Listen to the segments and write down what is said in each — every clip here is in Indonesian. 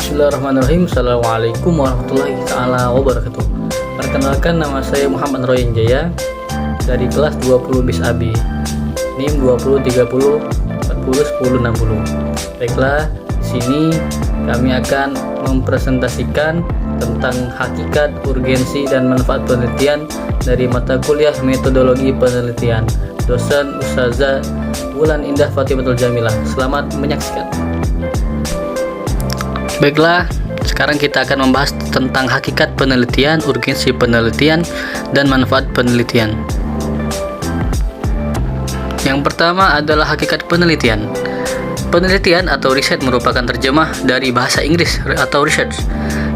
Bismillahirrahmanirrahim. Assalamualaikum warahmatullahi taala wabarakatuh. Perkenalkan, nama saya Muhammad Royan Jaya dari kelas 20 BIS AB, NIM 2030401060. Baiklah, di sini kami akan mempresentasikan tentang hakikat, urgensi, dan manfaat penelitian dari mata kuliah metodologi penelitian. Dosen Ustazah Wulan Indah Fatimatul Jamilah. Selamat menyaksikan. Baiklah, sekarang kita akan membahas tentang hakikat penelitian, urgensi penelitian, dan manfaat penelitian. Yang pertama adalah hakikat penelitian. Penelitian atau riset merupakan terjemah dari bahasa Inggris atau research,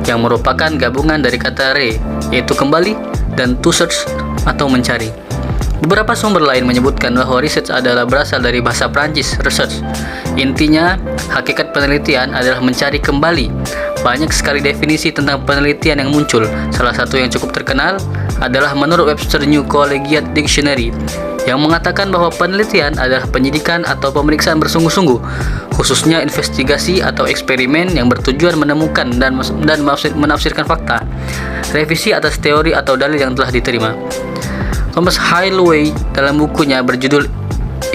yang merupakan gabungan dari kata re, yaitu kembali, dan to search atau mencari. Beberapa sumber lain menyebutkan bahwa research adalah berasal dari bahasa Prancis, research. Intinya, hakikat penelitian adalah mencari kembali. Banyak sekali definisi tentang penelitian yang muncul. Salah satu yang cukup terkenal adalah menurut Webster New Collegiate Dictionary, yang mengatakan bahwa penelitian adalah penyidikan atau pemeriksaan bersungguh-sungguh, khususnya investigasi atau eksperimen yang bertujuan menemukan dan menafsirkan fakta, revisi atas teori atau dalil yang telah diterima. Thomas Holloway dalam bukunya berjudul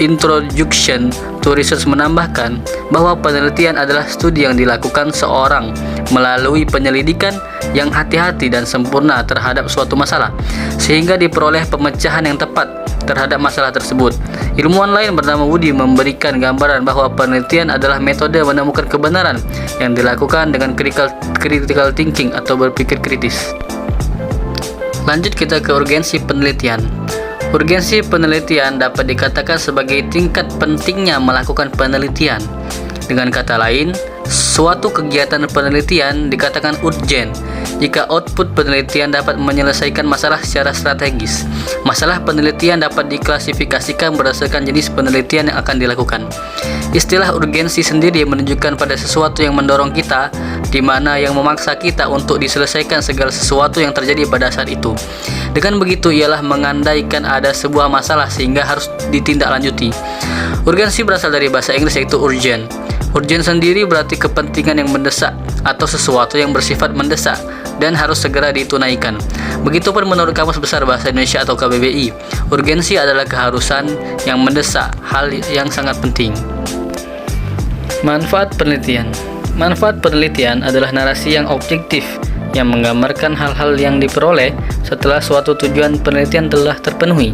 Introduction to Research menambahkan bahwa penelitian adalah studi yang dilakukan seorang melalui penyelidikan yang hati-hati dan sempurna terhadap suatu masalah, sehingga diperoleh pemecahan yang tepat terhadap masalah tersebut. Ilmuwan lain bernama Woody memberikan gambaran bahwa penelitian adalah metode menemukan kebenaran yang dilakukan dengan critical thinking atau berpikir kritis. Lanjut kita ke urgensi penelitian. Urgensi penelitian dapat dikatakan sebagai tingkat pentingnya melakukan penelitian. Dengan kata lain, suatu kegiatan penelitian dikatakan urgent jika output penelitian dapat menyelesaikan masalah secara strategis. Masalah penelitian dapat diklasifikasikan berdasarkan jenis penelitian yang akan dilakukan. Istilah urgensi sendiri menunjukkan pada sesuatu yang mendorong kita, di mana yang memaksa kita untuk diselesaikan segala sesuatu yang terjadi pada saat itu. Dengan begitu, ialah mengandaikan ada sebuah masalah sehingga harus ditindaklanjuti. Urgensi berasal dari bahasa Inggris, yaitu urgent. Urgent sendiri berarti kepentingan yang mendesak atau sesuatu yang bersifat mendesak dan harus segera ditunaikan. Begitupun menurut Kamus Besar Bahasa Indonesia atau KBBI, urgensi adalah keharusan yang mendesak, hal yang sangat penting. Manfaat penelitian. Manfaat penelitian adalah narasi yang objektif yang menggambarkan hal-hal yang diperoleh setelah suatu tujuan penelitian telah terpenuhi.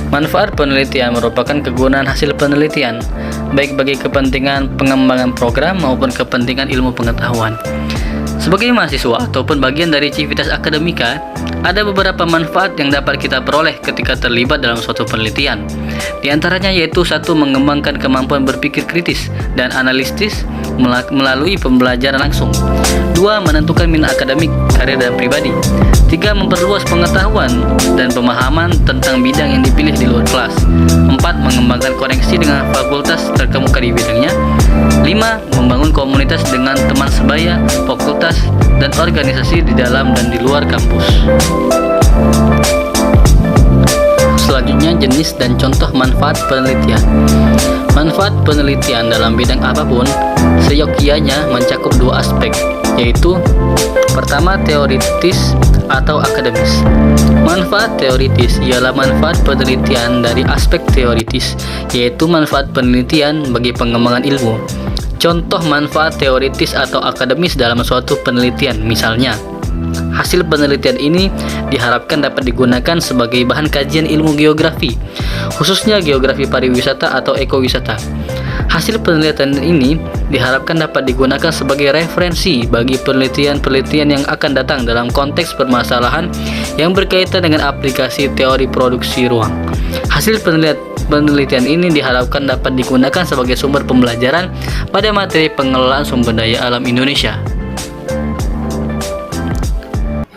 Manfaat penelitian merupakan kegunaan hasil penelitian, baik bagi kepentingan pengembangan program maupun kepentingan ilmu pengetahuan. Sebagai mahasiswa ataupun bagian dari civitas akademika, ada beberapa manfaat yang dapat kita peroleh ketika terlibat dalam suatu penelitian. Di antaranya yaitu: 1. Mengembangkan kemampuan berpikir kritis dan analitis melalui pembelajaran langsung. 2. Menentukan minat akademik, karir, dan pribadi. 3. Memperluas pengetahuan dan pemahaman tentang bidang yang dipilih di luar kelas. 4. Mengembangkan koneksi dengan fakultas terkemuka di bidangnya. 5. Membangun komunitas dengan teman sebaya, fakultas, dan organisasi di dalam dan di luar kampus. Selanjutnya, jenis dan contoh manfaat penelitian. Manfaat penelitian dalam bidang apapun seyogyanya mencakup dua aspek, yaitu: pertama, teoritis atau akademis. Manfaat teoritis ialah manfaat penelitian dari aspek teoritis, yaitu manfaat penelitian bagi pengembangan ilmu. Contoh manfaat teoritis atau akademis dalam suatu penelitian, misalnya: hasil penelitian ini diharapkan dapat digunakan sebagai bahan kajian ilmu geografi, khususnya geografi pariwisata atau ekowisata. Hasil penelitian ini diharapkan dapat digunakan sebagai referensi bagi penelitian-penelitian yang akan datang dalam konteks permasalahan yang berkaitan dengan aplikasi teori produksi ruang. Hasil penelitian ini diharapkan dapat digunakan sebagai sumber pembelajaran pada materi pengelolaan sumber daya alam Indonesia.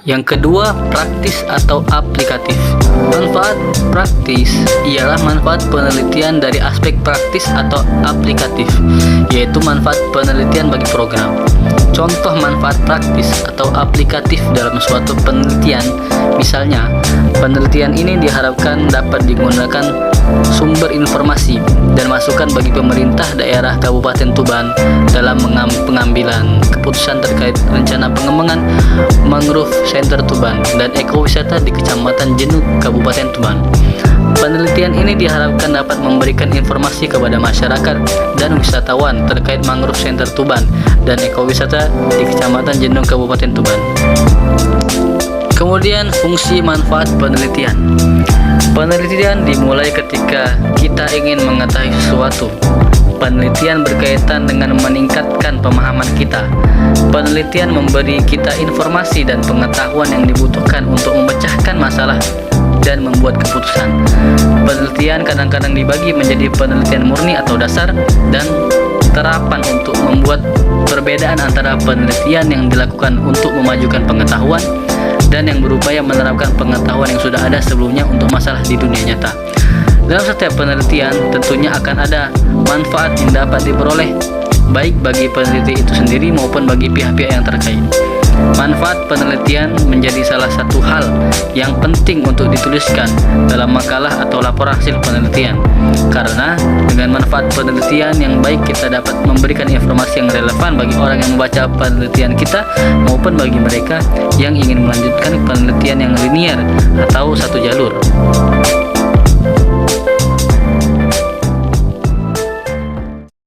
Yang kedua, praktis atau aplikatif. Manfaat praktis ialah manfaat penelitian dari aspek praktis atau aplikatif, yaitu manfaat penelitian bagi program. Contoh manfaat praktis atau aplikatif dalam suatu penelitian, misalnya, penelitian ini diharapkan dapat digunakan sumber informasi dan masukan bagi pemerintah daerah Kabupaten Tuban dalam pengambilan keputusan terkait rencana pengembangan mangrove center Tuban dan ekowisata di Kecamatan Jenuk, Kabupaten Tuban. Penelitian ini diharapkan dapat memberikan informasi kepada masyarakat dan wisatawan terkait mangrove center Tuban dan ekowisata di Kecamatan Jenuk, Kabupaten Tuban. Kemudian fungsi manfaat penelitian. Penelitian dimulai ketika kita ingin mengetahui sesuatu. Penelitian berkaitan dengan meningkatkan pemahaman kita. Penelitian memberi kita informasi dan pengetahuan yang dibutuhkan untuk memecahkan masalah dan membuat keputusan. Penelitian kadang-kadang dibagi menjadi penelitian murni atau dasar dan terapan untuk membuat perbedaan antara penelitian yang dilakukan untuk memajukan pengetahuan dan yang berupaya menerapkan pengetahuan yang sudah ada sebelumnya untuk masalah di dunia nyata. Dalam setiap penelitian tentunya akan ada manfaat yang dapat diperoleh baik bagi peneliti itu sendiri maupun bagi pihak-pihak yang terkait. Manfaat penelitian menjadi salah satu hal yang penting untuk dituliskan dalam makalah atau laporan hasil penelitian, karena dengan manfaat penelitian yang baik kita dapat memberikan informasi yang relevan bagi orang yang membaca penelitian kita maupun bagi mereka yang ingin melanjutkan penelitian yang linier atau satu jalur.